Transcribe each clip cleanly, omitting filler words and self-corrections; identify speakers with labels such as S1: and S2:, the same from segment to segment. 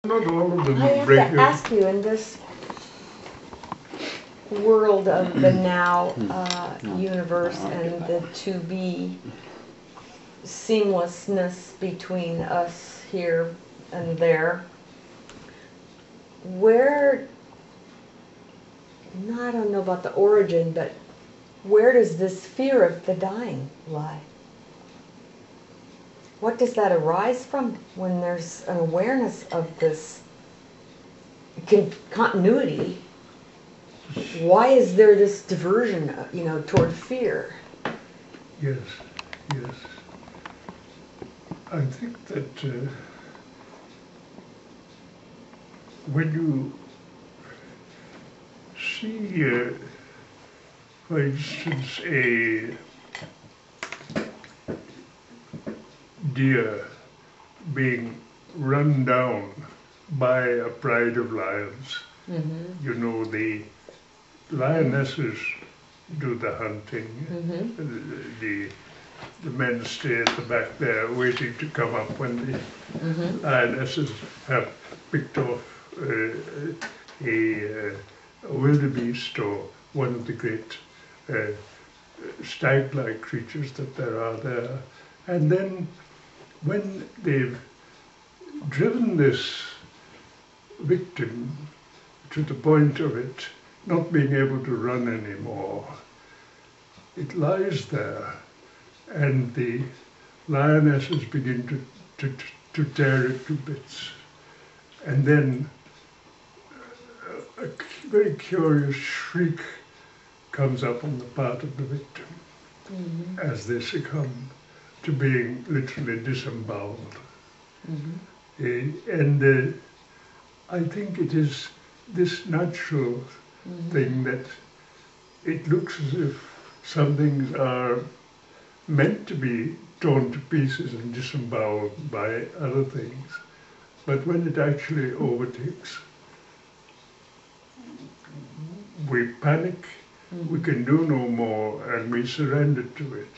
S1: Not all of them
S2: I have
S1: break
S2: to ask you, in this world of the now universe and the to-be seamlessness between us here and there, where, no, I don't know about the origin, but where does this fear of the dying lie? What does that arise from when there's an awareness of this continuity? Why is there this diversion, toward fear?
S1: Yes, yes. I think that when you see, for instance, a deer being run down by a pride of lions, you know, the lionesses do the hunting, the men stay at the back there waiting to come up when the lionesses have picked off a wildebeest or one of the great stag-like creatures that there are there. And then when they've driven this victim to the point of it not being able to run anymore, it lies there, and the lionesses begin to tear it to bits. And then a very curious shriek comes up on the part of the victim as they succumb to being literally disemboweled. And I think it is this natural thing that it looks as if some things are meant to be torn to pieces and disemboweled by other things, but when it actually overtakes, we panic, we can do no more, and we surrender to it.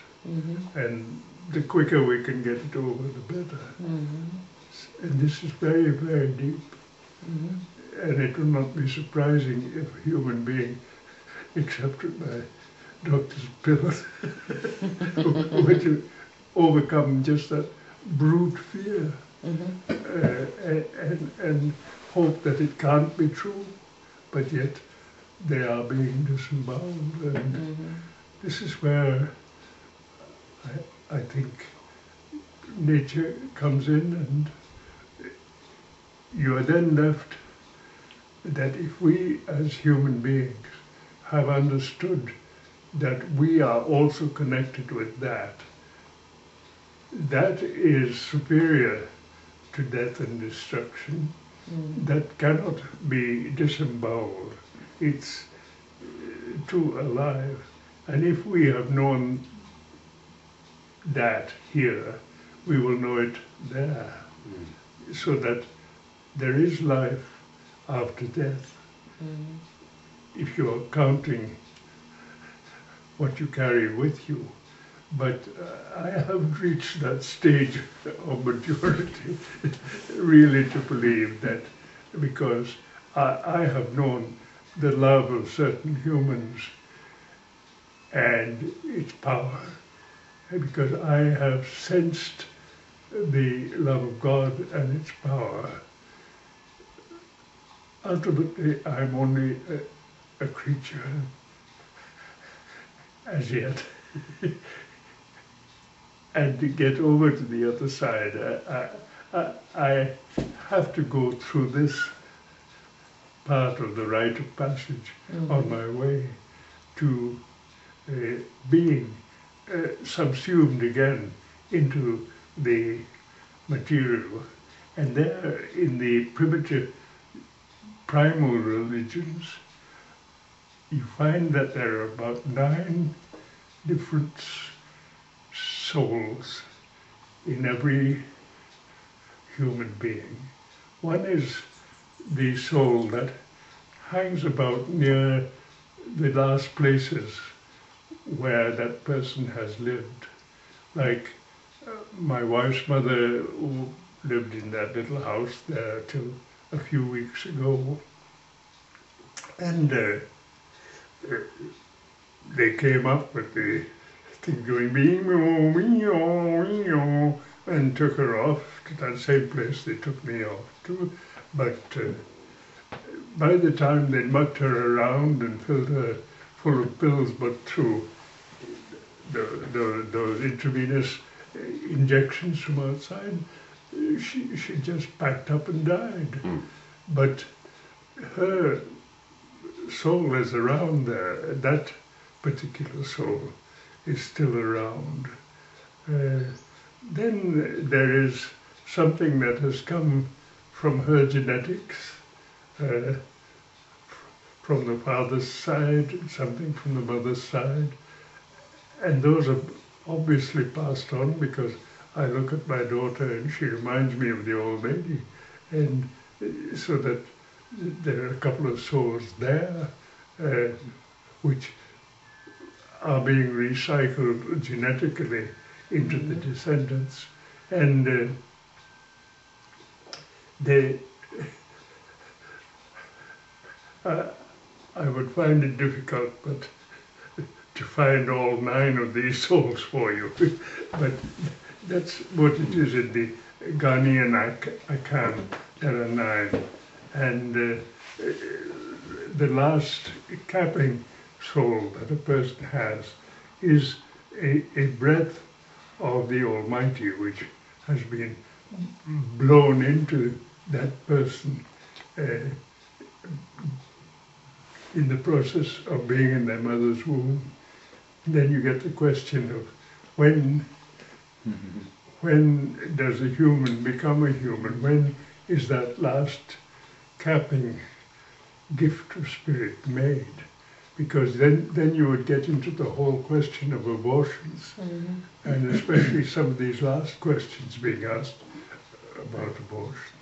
S1: And the quicker we can get it over, the better. And this is very, very deep. And it will not be surprising if a human being, accepted by doctor's pills, were to overcome just that brute fear and hope that it can't be true, but yet they are being disemboweled. And this is where I think nature comes in, and you are then left that if we as human beings have understood that we are also connected with that, that is superior to death and destruction. That cannot be disemboweled. It's too alive. And if we have known that here, we will know it there. So that there is life after death. If you are counting what you carry with you. But I haven't reached that stage of maturity really to believe that, because I have known the love of certain humans and its power, because I have sensed the love of God and its power. Ultimately, I'm only a creature as yet. And to get over to the other side, I have to go through this part of the rite of passage on my way to being subsumed again into the material. And there, in the primitive primal religions, you find that there are about 9 different souls in every human being. One is the soul that hangs about near the last places where that person has lived. Like my wife's mother, who lived in that little house there till a few weeks ago, and they came up with the thing going meow, and took her off to that same place they took me off to. But by the time they mucked her around and filled her full of pills, but through those intravenous injections from outside, she just packed up and died.
S3: Mm.
S1: But her soul is around there. That particular soul is still around. Then there is something that has come from her genetics, from the father's side, something from the mother's side, and those are obviously passed on, because I look at my daughter and she reminds me of the old lady, and so that there are a couple of souls there which are being recycled genetically into the descendants, and I would find it difficult, but to find all 9 of these souls for you. But that's what it is in the Ghanian Akan. There are 9. And the last capping soul that a person has is a breath of the Almighty, which has been blown into that person in the process of being in their mother's womb. Then you get the question of when does a human become a human? When is that last capping gift of spirit made? Because then you would get into the whole question of abortions, and especially some of these last questions being asked about abortion.